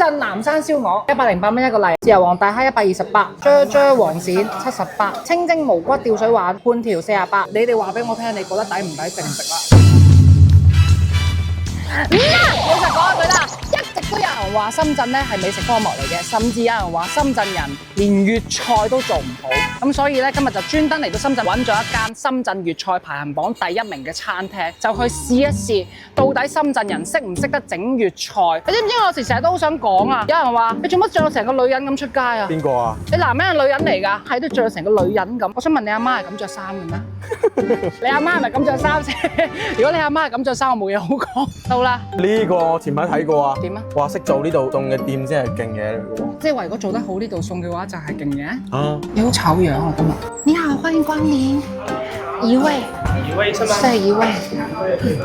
圳南山燒鵝108蚊一個例，豉油皇大蝦128，啫黃鱔78，清蒸無骨吊水丸半條48。你哋話俾我聽，你覺得抵唔抵？值唔值啦？老實講一句啦，一直都有人話深圳咧係美食荒漠嚟嘅，甚至有人話深圳人連粵菜都做唔好。咁所以咧，今日就專登嚟到深圳揾咗一間深圳粵菜排行榜第1名嘅餐廳，就去試一試到底深圳人識唔識得整粵菜。你知唔知我有時成日都好想講啊？有人話你做乜着到成個女人咁出街啊？邊個啊？你男人係女人嚟㗎，係都着到成個女人咁。我想問你阿媽係咁着衫嘅咩？你阿媽係咪咁着衫先？如果你阿媽係咁着衫，我冇嘢好講。到啦，呢個我前排睇過啊。點啊？話識做呢度餸嘅店先係勁嘢嚟嘅喎。即係話如果做得好呢道餸嘅話，就係勁嘢。啊！你好醜樣啊今日。你好，歡迎光臨。一位。一位是嗎？係一位。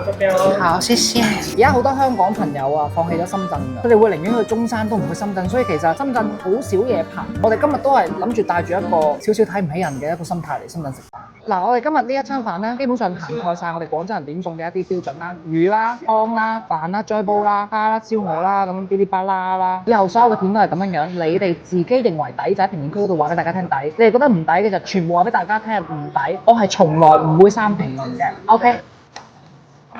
這邊哦。好，謝謝。而家好多香港朋友啊，放棄咗深圳㗎，佢哋會寧願去中山都唔去深圳，所以其實深圳好少嘢拍。我哋今日都係諗住帶住一個少少睇唔起人嘅一個心態嚟深圳食飯。嗱，我哋今日呢一餐飯咧，基本上涵蓋晒我哋廣州人點餸嘅一啲標準啦，魚啦、湯啦、飯啦、啫煲啦、蝦啦、燒鵝啦，咁嗶哩吧啦啦，以後所有嘅片都係咁樣樣。你哋自己認為抵就喺評論區嗰度話俾大家聽抵，你哋覺得唔抵嘅就全部話俾大家聽唔抵。我係從來唔會刪評論嘅。OK。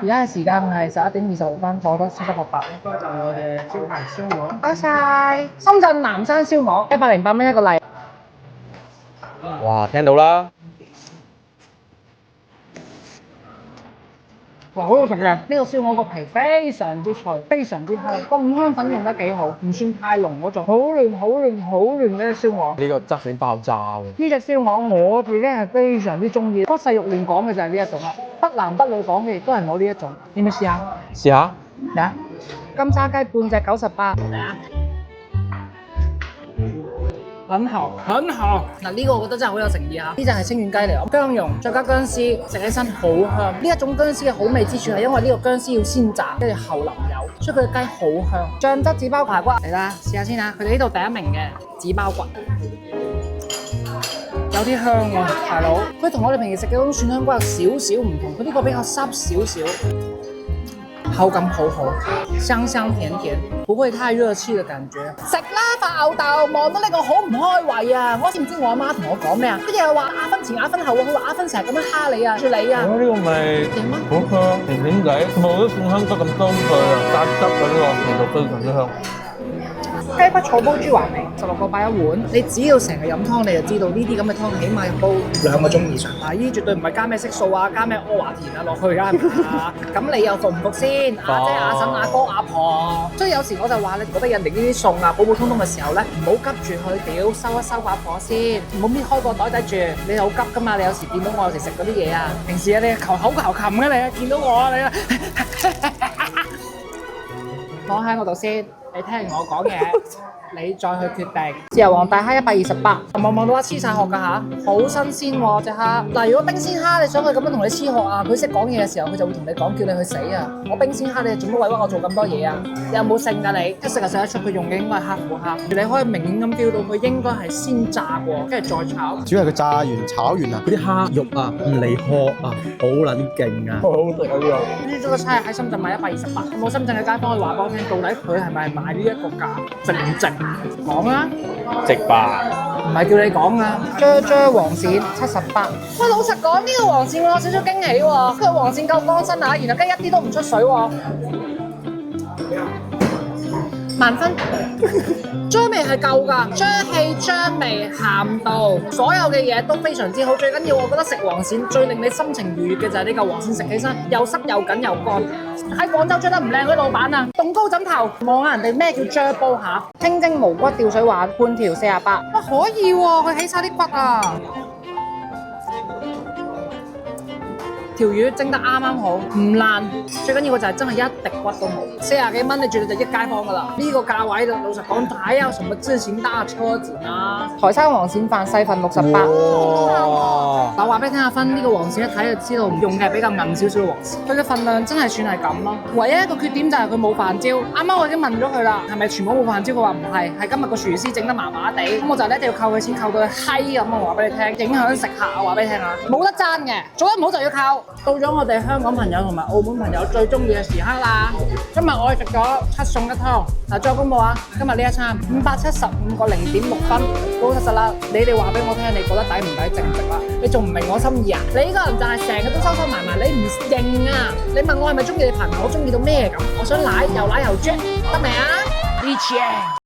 而家嘅時間係11:26，放得七七八八。應該就我哋招牌燒鵝。唔該晒。深圳南山燒鵝108蚊一個例。哇，聽到啦！哇，好好食嘅！呢個燒鵝個皮非常之脆，非常之香，個五香粉用得幾好，唔算太濃嗰種，好嫩好嫩好嫩嘅燒鵝。呢個質地爆炸喎！呢隻燒鵝我自己係非常之中意，不細肉亂講嘅就係呢一種啦，不男不女講嘅亦都係我呢一種。要唔要試下？試下。嚟啊！金沙雞半隻98。嚟啊！很好，很好。嗱，呢個我覺得真係好有誠意啊！呢隻係清遠雞嚟，薑蓉再加薑絲，食起身好香。呢一種薑絲嘅好味之處係因為呢個薑絲要先炸，跟住後淋油，所以佢嘅雞好香。醬汁紙包排骨嚟啦，試下先啊！佢哋呢度第1名嘅紙包骨，有啲香喎，大佬。佢同我哋平時食嘅嗰種蒜香骨有少少唔同，佢呢個比較濕少少。口感好好，香香甜甜，不會太熱氣嘅感覺。食啦，發吽豆，望到呢個好唔開胃啊！我知唔知我阿媽同我講咩啊？佢又話亞婚前亞婚後喎，佢話亞婚成日咁樣蝦你啊，住你啊！呢個咪點啊？好香，甜甜地，冇啲蒜香汁咁多佢啊，加汁嘅呢個味道非常之香。雞骨草煲豬環味，16個8一碗。你只要成日飲湯，你就知道呢啲咁嘅湯起碼要煲2個鐘以上。嗱，呢絕對唔係加咩色素啊，加咩阿華田啊落去㗎，咁你又服唔服先？阿姐、阿嬸、阿哥、阿婆。所以有時我就話你覺得人哋呢啲餸啊，普普通通嘅時候咧，唔好急住去屌，收一收把火先，唔好搣開個袋仔住。你好急㗎嘛？你有時見到我有時食嗰啲嘢啊，平時啊你求口求琴嘅你啊，見到我啊你啊，放喺我度先。你聽完我講嘢，你再去決定。豉油皇大蝦128，望到啊黐晒殼㗎嚇，好新鮮喎隻蝦。嗱，如果冰鮮蝦你想佢咁樣同你黐殼啊，佢識講嘢嘅時候，佢就會同你講叫你去死啊！我冰鮮蝦你做乜委屈我做咁多嘢啊？你有冇性㗎你？一食就食得出佢用嘅應該係黑虎蝦，你可以明顯咁 feel 到佢應該係先炸過，跟住再炒。主要係佢炸完炒完啊，嗰啲蝦肉啊唔離殼啊，好撚勁啊！好好食啊呢個！呢個差喺深圳買128，有冇深圳嘅街坊可以話俾我聽，到底佢係咪賣呢一個價值唔值？講啊！值吧？唔係叫你講啊！啫黃鱔78。喂，老實講，呢個黃鱔我有少少驚喜喎，佢黃鱔夠乾身啊，然後雞一啲都唔出水喎。滿分，醬味係夠㗎，醬氣、醬味、鹹度，所有嘅嘢都非常之好。最緊要我覺得食黃鱔最令你心情愉悅嘅就係呢嚿黃鱔食起身又濕又緊又乾。喺廣州追得唔靚嗰啲老闆啊，棟高枕頭望下人哋咩叫啫煲嚇，清蒸無骨吊水丸半條48。哇，可以喎，佢起晒啲骨啊！條魚蒸得啱啱好，唔爛，最緊要嘅就係真係一滴骨都冇。40幾蚊你絕對就益街坊㗎啦！呢個價位老實講，睇有什麼之前大車子啊？台山黃鱔飯細份68。哇！我話俾你聽阿芬，呢個黃鱔一睇就知道用嘅係比較硬少少嘅黃鱔，佢嘅份量真係算係咁咯。唯一一個缺點就係佢冇飯焦。啱啱我已經問咗佢啦，係咪全部冇飯焦？佢話唔係，係今日個廚師整得麻麻地。咁我就一定要扣佢錢，扣到佢閪咁。我話俾你聽，影響食客啊！話俾你聽啊，冇得爭嘅，做得唔好就要扣。到咗我哋香港朋友同埋澳門朋友最中意嘅時刻啦！今日我哋食咗7餸1湯，嗱再公佈啊！今日呢一餐575個0.6分，老實啦！你哋話俾我聽，你覺得抵唔抵值唔值啦？你仲唔明我心意啊？你呢個人就係成日都收收埋埋，你唔認啊！你問我係咪中意你朋友？我中意到咩咁？我想奶又奶又 jet，得未啊？以前。